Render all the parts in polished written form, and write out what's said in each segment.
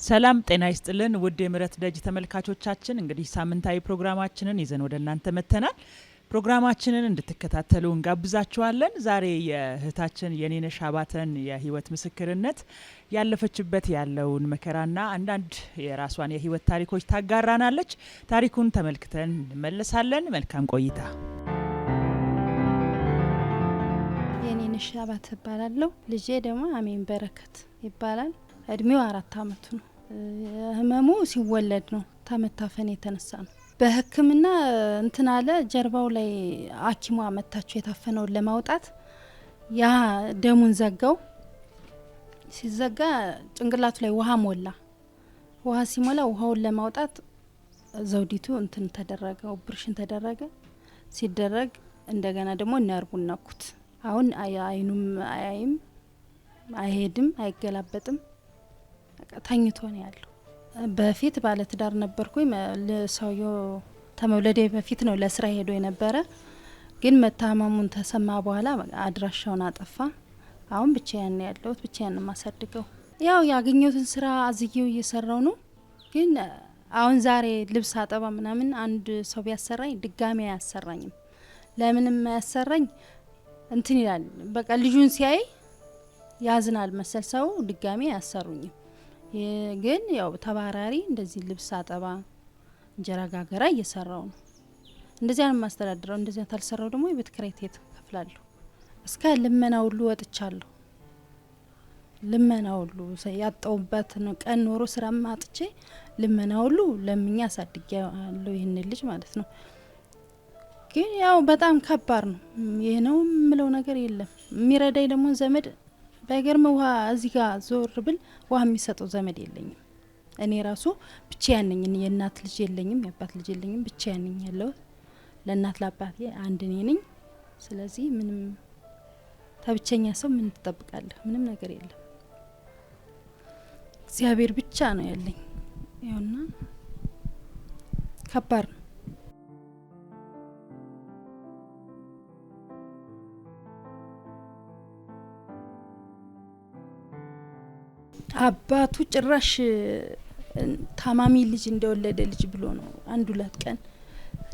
ሰላም ጤና ይስጥልን ውድ የምረት ደጅ ተመልካቾቻችን፣ እንግዲህ ሳምንታዊ ፕሮግራማችንን ይዘን ወደ እናንተ መጥተናል። ፕሮግራማችንን እንድትከታተሉ እንጋብዛችኋለን። ዛሬ የእህታችን የኔነሽ አባተን የህይወት ምስክርነት ያለፈችበት ያለውን መከራና አንዳንድ የራሷን የህይወት ታሪኮች ታጋራናለች። ታሪኩን ተመልክተን እንመለሳለን። መልካም ቆይታ። የኔነሽ አባተ እባላለሁ። ልጄ ደግሞ አሜን በረከት ይባላል። እድሜው 4 አመቱ ነው። ህመሙ ሲወለድ ነው፣ ተመታፈን የተነሳ ነው። በህክምና እንትን አለ። ጀርባው ላይ ሐኪሟ መታቸው የታፈነውን ለማውጣት ያ ደሙን ዘጋው። ሲዘጋ ጭንቅላቱ ላይ ውሃ ሞላ። ውሃ ሲሞላ ውሃውን ለማውጣት ዘውዲቱ እንትን ተደረገ፣ ኦፕሬሽን ተደረገ። ሲደረግ እንደገና ደግሞ ነርቡን ነኩት። አሁን አይኑም አያይም፣ አይሄድም፣ አይገላበጥም፣ ተኝቶ ነው ያለው። በፊት ባለ ትዳር ነበርኩኝ። ለሰውየው ተመውለዴ በፊት ነው ለስራ ሄዶ የነበረ። ግን መታመሙን ተሰማ በኋላ አድራሻውን አጠፋ። አሁን ብቻዬን ነው ያለሁት፣ ብቻዬን ነው ማሳድገው። ያው ያገኘሁትን ስራ አዝዬው እየሰራው ነው። ግን አሁን ዛሬ ልብስ አጠባ ምናምን አንድ ሰው ቢያሰራኝ ድጋሚ አያሰራኝም። ለምንም አያሰራኝ እንትን ይላል። በቃ ልጁን ሲያይ ያዝናል መሰል ሰው ድጋሚ አያሰሩኝም። ግን ያው ተባራሪ እንደዚህ ልብስ አጠባ እንጀራ ጋገራ እየሰራው ነው። እንደዚያ ነው ማስተዳድረው። እንደዚያ ታልሰራው ደግሞ የቤት ኪራይ ከፍላለሁ። እስከ ልመና ሁሉ ወጥቻለሁ። ልመና ሁሉ ያጣውበት ነው። ቀን ኖሮ ስራ ማጥቼ ልመና ሁሉ ለምኛ አሳድጌያለሁ ይህን ልጅ ማለት ነው። ግን ያው በጣም ከባድ ነው። ይሄ ነው ምለው ነገር የለም። የሚረዳኝ ደግሞ ዘመድ ባይገርም ውሃ እዚህ ጋር ዞር ብል ውሃ የሚሰጠው ዘመድ የለኝም። እኔ ራሱ ብቻዬን ነኝ። የእናት ልጅ የለኝም፣ የአባት ልጅ የለኝም። ብቻዬን ነኝ ያለሁት። ለእናት ለአባቴ አንድ እኔ ነኝ። ስለዚህ ምንም ተብቸኛ ሰው ምን ትጠብቃለህ? ምንም ነገር የለም። እግዚአብሔር ብቻ ነው ያለኝ። ይኸውና ከባድ ነው። አባቱ ጭራሽ ታማሚ ልጅ እንደወለደ ልጅ ብሎ ነው 1-2 ቀን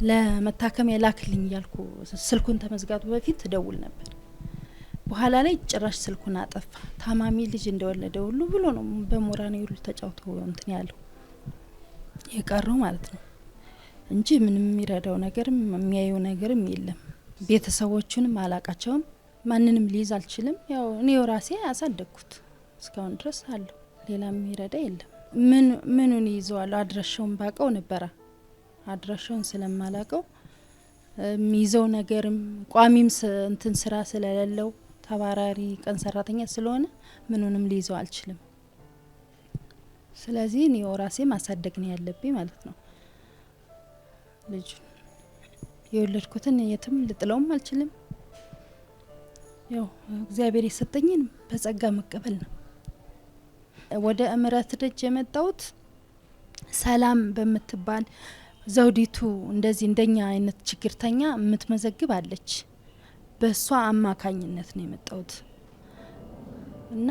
ለመታከሚያ ላክልኝ ያልኩ ስልኩን ተመዝጋቱ በፊት ደውል ነበር። በኋላ ላይ ጭራሽ ስልኩን አጠፋ። ታማሚ ልጅ እንደወለደ ሁሉ ብሎ ነው በሞራኔ ሁሉ ተጫውቶ እንትን ያለው የቀረው ማለት ነው እንጂ ምንም የሚረዳው ነገርም የሚያየው ነገርም የለም። ቤተሰቦቹንም አላቃቸውም። ማንንም ሊይዝ አልችልም። ያው እኔው ራሴ አሳደግኩት እስካሁን ድረስ አለው። ሌላ የሚረዳ የለም። ምኑን ይዘዋል? አድራሻውን ባቀው ነበረ። አድራሻውን ስለማላቀው የሚይዘው ነገርም ቋሚም እንትን ስራ ስለሌለው ተባራሪ ቀን ሰራተኛ ስለሆነ ምኑንም ሊይዘው አልችልም። ስለዚህ እኔው ራሴ ማሳደግ ነው ያለብኝ ማለት ነው። ልጅ የወለድኩትን የትም ልጥለውም አልችልም። ያው እግዚአብሔር የሰጠኝን በጸጋ መቀበል ነው። ወደ ምረት ደጅ የመጣሁት ሰላም በምትባል ዘውዲቱ እንደዚህ እንደኛ አይነት ችግርተኛ የምትመዘግብ አለች። በሷ አማካኝነት ነው የመጣሁት እና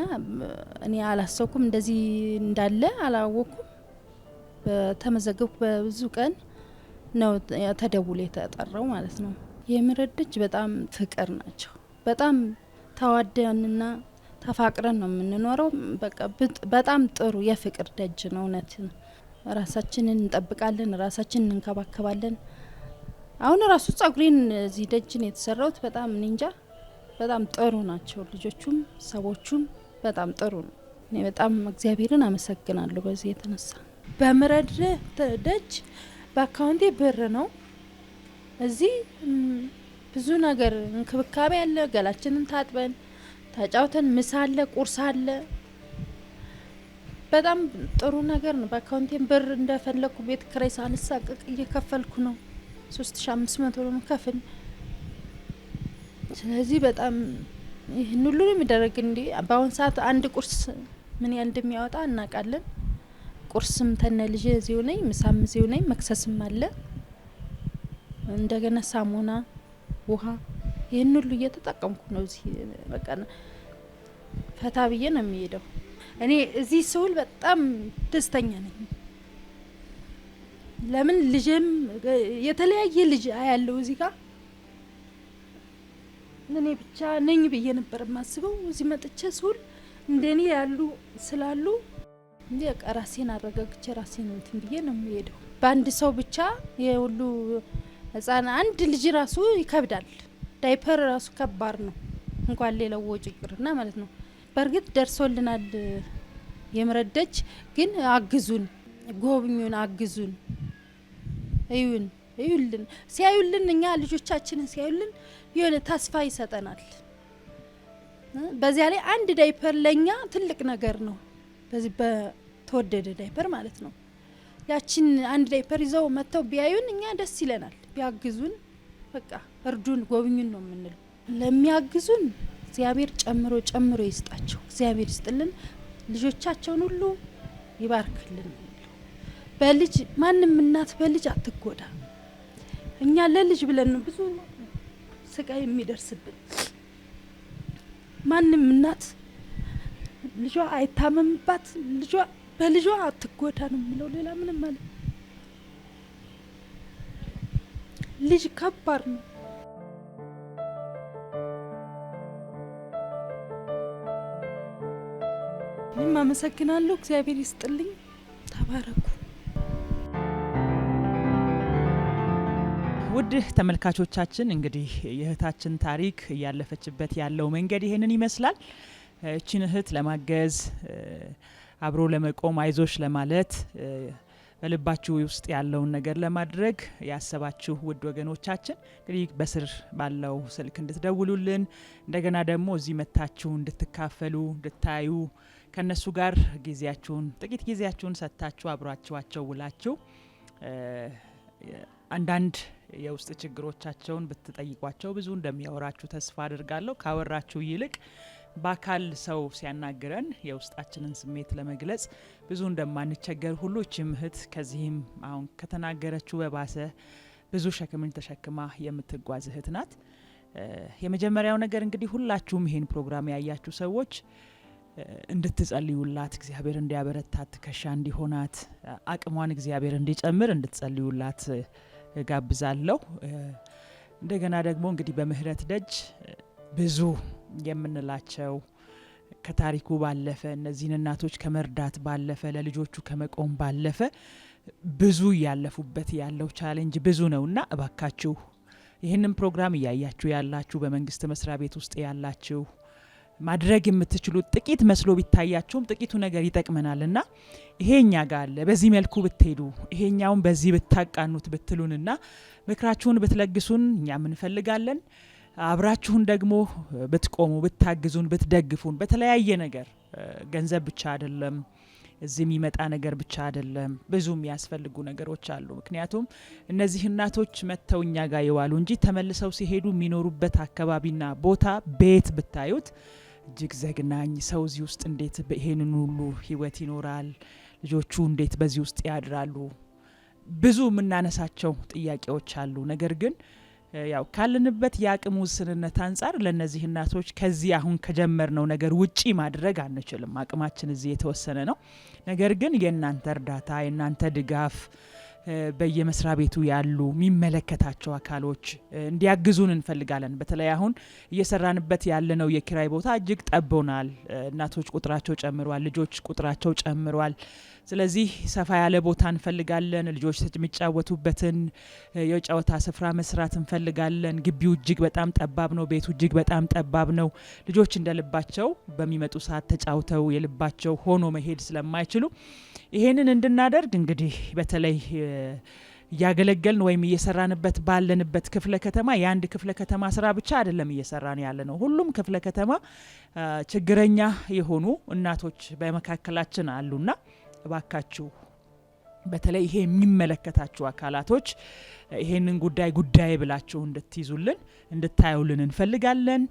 እኔ አላሰብኩም እንደዚህ እንዳለ አላወኩም። በተመዘገብኩ በብዙ ቀን ነው ተደውሎ የተጠራው ማለት ነው። የምረት ደጅ በጣም ፍቅር ናቸው። በጣም ተዋደንና ተፋቅረን ነው የምንኖረው። በቃ በጣም ጥሩ የፍቅር ደጅ ነው። እውነት ነው። ራሳችንን እንጠብቃለን፣ ራሳችንን እንከባከባለን። አሁን ራሱ ጸጉሬን እዚህ ደጅ ነው የተሰራውት። በጣም እንጃ በጣም ጥሩ ናቸው ልጆቹም ሰዎቹም በጣም ጥሩ ነው። እኔ በጣም እግዚአብሔርን አመሰግናለሁ በዚህ የተነሳ። በምረት ደጅ በአካውንቴ ብር ነው። እዚህ ብዙ ነገር እንክብካቤ አለ። ገላችንን ታጥበን ተጫውተን ምሳ አለ፣ ቁርስ አለ። በጣም ጥሩ ነገር ነው። በአካውንቴም ብር እንደፈለኩ ቤት ኪራይ ሳልሳቀቅ እየከፈልኩ ነው። 3500 ነው ከፍል። ስለዚህ በጣም ይህን ሁሉ የሚደረግ እንዲ በአሁን ሰዓት አንድ ቁርስ ምን ያህል እንደሚያወጣ እናውቃለን። ቁርስም ተነ ልጅ እዚሁ ነኝ፣ ምሳም እዚሁ ነኝ፣ መክሰስም አለ። እንደገና ሳሙና፣ ውሃ ይህን ሁሉ እየተጠቀምኩ ነው። እዚህ በቃ ፈታ ብዬ ነው የሚሄደው። እኔ እዚህ ስውል በጣም ደስተኛ ነኝ። ለምን ልጅም የተለያየ ልጅ አያለው እዚህ ጋር እኔ ብቻ ነኝ ብዬ ነበር ማስበው። እዚህ መጥቼ ስውል እንደኔ ያሉ ስላሉ ራሴን አረጋግቼ ራሴን እንትን ብዬ ነው የምሄደው። በአንድ ሰው ብቻ የሁሉ ህፃን አንድ ልጅ ራሱ ይከብዳል። ዳይፐር ራሱ ከባድ ነው እንኳን ሌላው ወጪ ይቅርና ማለት ነው። በእርግጥ ደርሶልናል የምረደች ግን አግዙን፣ ጎብኙን፣ አግዙን፣ እዩልን። ሲያዩልን እኛ ልጆቻችንን ሲያዩልን የሆነ ተስፋ ይሰጠናል። በዚያ ላይ አንድ ዳይፐር ለኛ ትልቅ ነገር ነው። በዚህ በተወደደ ዳይፐር ማለት ነው። ያችን አንድ ዳይፐር ይዘው መጥተው ቢያዩን እኛ ደስ ይለናል። ቢያግዙን በቃ እርዱን፣ ጎብኙን ነው የምንለው። ለሚያግዙን እግዚአብሔር ጨምሮ ይስጣቸው። እግዚአብሔር ይስጥልን፣ ልጆቻቸውን ሁሉ ይባርክልን። በልጅ ማንም እናት በልጅ አትጎዳ። እኛ ለልጅ ብለን ነው ብዙ ስቃይ የሚደርስብን። ማንም እናት ልጇ አይታመምባት፣ በልጇ አትጎዳ ነው የሚለው። ሌላ ምንም ማለት ልጅ ከባድ ነው። እኔም አመሰግናለሁ። እግዚአብሔር ይስጥልኝ። ተባረኩ። ውድ ተመልካቾቻችን እንግዲህ የእህታችን ታሪክ እያለፈችበት ያለው መንገድ ይሄንን ይመስላል። እቺን እህት ለማገዝ አብሮ ለመቆም አይዞሽ ለማለት በልባችሁ ውስጥ ያለውን ነገር ለማድረግ ያሰባችሁ ውድ ወገኖቻችን እንግዲህ በስር ባለው ስልክ እንድትደውሉልን እንደገና ደግሞ እዚህ መታችሁ እንድትካፈሉ እንድታዩ ከነሱ ጋር ጊዜያችሁን ጥቂት ጊዜያችሁን ሰጥታችሁ አብራችኋቸው ውላችሁ አንዳንድ የውስጥ ችግሮቻቸውን ብትጠይቋቸው ብዙ እንደሚያወራችሁ ተስፋ አድርጋለሁ። ካወራችሁ ይልቅ በአካል ሰው ሲያናግረን የውስጣችንን ስሜት ለመግለጽ ብዙ እንደማንቸገር ሁሉ እቺም እህት ከዚህም አሁን ከተናገረችው በባሰ ብዙ ሸክምን ተሸክማ የምትጓዝ እህት ናት። የመጀመሪያው ነገር እንግዲህ ሁላችሁም ይሄን ፕሮግራም ያያችሁ ሰዎች እንድትጸልዩላት፣ እግዚአብሔር እንዲያበረታት፣ ትከሻ እንዲሆናት፣ አቅሟን እግዚአብሔር እንዲጨምር እንድትጸልዩላት ጋብዛለሁ። እንደገና ደግሞ እንግዲህ በምህረት ደጅ ብዙ የምንላቸው ከታሪኩ ባለፈ እነዚህን እናቶች ከመርዳት ባለፈ ለልጆቹ ከመቆም ባለፈ ብዙ እያለፉበት ያለው ቻሌንጅ ብዙ ነውና እባካችሁ ይህንን ፕሮግራም እያያችሁ ያላችሁ በመንግስት መስሪያ ቤት ውስጥ ያላችሁ ማድረግ የምትችሉት ጥቂት መስሎ ቢታያችሁም ጥቂቱ ነገር ይጠቅመናልና ይሄኛ ጋር አለ፣ በዚህ መልኩ ብትሄዱ፣ ይሄኛውን በዚህ ብታቃኑት ብትሉንና ምክራችሁን ብትለግሱን እኛም እንፈልጋለን። አብራችሁን ደግሞ ብትቆሙ፣ ብታግዙን፣ ብትደግፉን በተለያየ ነገር ገንዘብ ብቻ አይደለም፣ እዚህ የሚመጣ ነገር ብቻ አይደለም፣ ብዙ የሚያስፈልጉ ነገሮች አሉ። ምክንያቱም እነዚህ እናቶች መጥተው እኛ ጋር ይዋሉ እንጂ ተመልሰው ሲሄዱ የሚኖሩበት አካባቢና ቦታ ቤት ብታዩት እጅግ ዘግናኝ። ሰው እዚህ ውስጥ እንዴት ይሄንን ሁሉ ህይወት ይኖራል? ልጆቹ እንዴት በዚህ ውስጥ ያድራሉ? ብዙ የምናነሳቸው ጥያቄዎች አሉ። ነገር ግን ያው ካለንበት የአቅም ውስንነት አንጻር ለነዚህ እናቶች ከዚህ አሁን ከጀመርነው ነገር ውጪ ማድረግ አንችልም። አቅማችን እዚህ የተወሰነ ነው። ነገር ግን የእናንተ እርዳታ፣ የእናንተ ድጋፍ በየመስሪያ ቤቱ ያሉ የሚመለከታቸው አካሎች እንዲያግዙን እንፈልጋለን። በተለይ አሁን እየሰራንበት ያለነው የኪራይ ቦታ እጅግ ጠቦናል። እናቶች ቁጥራቸው ጨምሯል፣ ልጆች ቁጥራቸው ጨምሯል። ስለዚህ ሰፋ ያለ ቦታ እንፈልጋለን። ልጆች የሚጫወቱበትን የጨዋታ ስፍራ መስራት እንፈልጋለን። ግቢው እጅግ በጣም ጠባብ ነው። ቤቱ እጅግ በጣም ጠባብ ነው። ልጆች እንደልባቸው በሚመጡ ሰዓት ተጫውተው የልባቸው ሆኖ መሄድ ስለማይችሉ ይሄንን እንድናደርግ እንግዲህ በተለይ እያገለገልን ወይም እየሰራንበት ባለንበት ክፍለ ከተማ የአንድ ክፍለ ከተማ ስራ ብቻ አይደለም እየሰራን ያለ ነው። ሁሉም ክፍለ ከተማ ችግረኛ የሆኑ እናቶች በመካከላችን አሉና እባካችሁ በተለይ ይሄ የሚመለከታችሁ አካላቶች ይሄንን ጉዳይ ብላችሁ እንድትይዙልን እንድታዩልን እንፈልጋለን።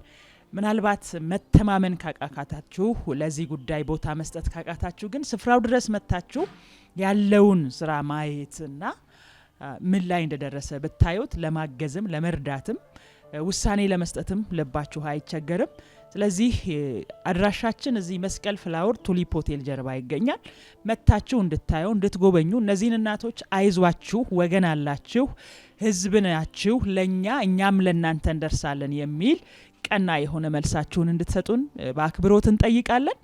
ምናልባት መተማመን ካቃታችሁ፣ ለዚህ ጉዳይ ቦታ መስጠት ካቃታችሁ ግን ስፍራው ድረስ መታችሁ ያለውን ስራ ማየትና ምን ላይ እንደደረሰ ብታዩት ለማገዝም ለመርዳትም ውሳኔ ለመስጠትም ልባችሁ አይቸገርም። ስለዚህ አድራሻችን እዚህ መስቀል ፍላወር ቱሊፕ ሆቴል ጀርባ ይገኛል። መታችሁ እንድታዩ እንድትጎበኙ እነዚህን እናቶች አይዟችሁ፣ ወገን አላችሁ፣ ህዝብ ናችሁ፣ ለኛ እኛም ለእናንተ እንደርሳለን የሚል ቀና የሆነ መልሳችሁን እንድትሰጡን በአክብሮት እንጠይቃለን።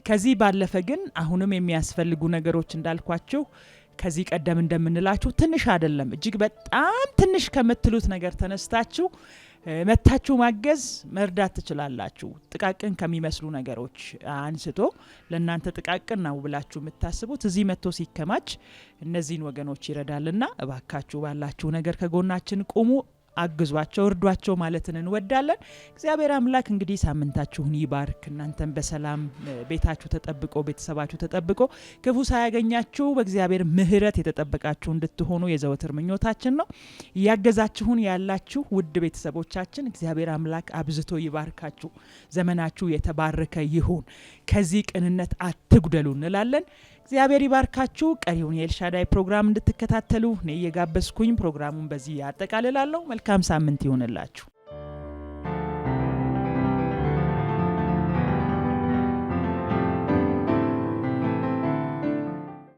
ከዚህ ባለፈ ግን አሁንም የሚያስፈልጉ ነገሮች እንዳልኳችሁ ከዚህ ቀደም እንደምንላችሁ ትንሽ አይደለም፣ እጅግ በጣም ትንሽ ከምትሉት ነገር ተነስታችሁ መታችሁ ማገዝ መርዳት ትችላላችሁ። ጥቃቅን ከሚመስሉ ነገሮች አንስቶ ለእናንተ ጥቃቅን ነው ብላችሁ የምታስቡት እዚህ መጥቶ ሲከማች እነዚህን ወገኖች ይረዳልና እባካችሁ ባላችሁ ነገር ከጎናችን ቁሙ፣ አግዟቸው፣ እርዷቸው ማለትን እንወዳለን። እግዚአብሔር አምላክ እንግዲህ ሳምንታችሁን ይባርክ። እናንተም በሰላም ቤታችሁ ተጠብቆ ቤተሰባችሁ ተጠብቆ ክፉ ሳያገኛችሁ በእግዚአብሔር ምሕረት የተጠበቃችሁ እንድትሆኑ የዘወትር ምኞታችን ነው። እያገዛችሁን ያላችሁ ውድ ቤተሰቦቻችን እግዚአብሔር አምላክ አብዝቶ ይባርካችሁ። ዘመናችሁ የተባረከ ይሁን። ከዚህ ቅንነት አትጉደሉ እንላለን። እግዚአብሔር ይባርካችሁ። ቀሪውን የኤልሻዳይ ፕሮግራም እንድትከታተሉ እኔ እየጋበዝኩኝ ፕሮግራሙን በዚህ ያጠቃልላለሁ። መልካም ሳምንት ይሁንላችሁ።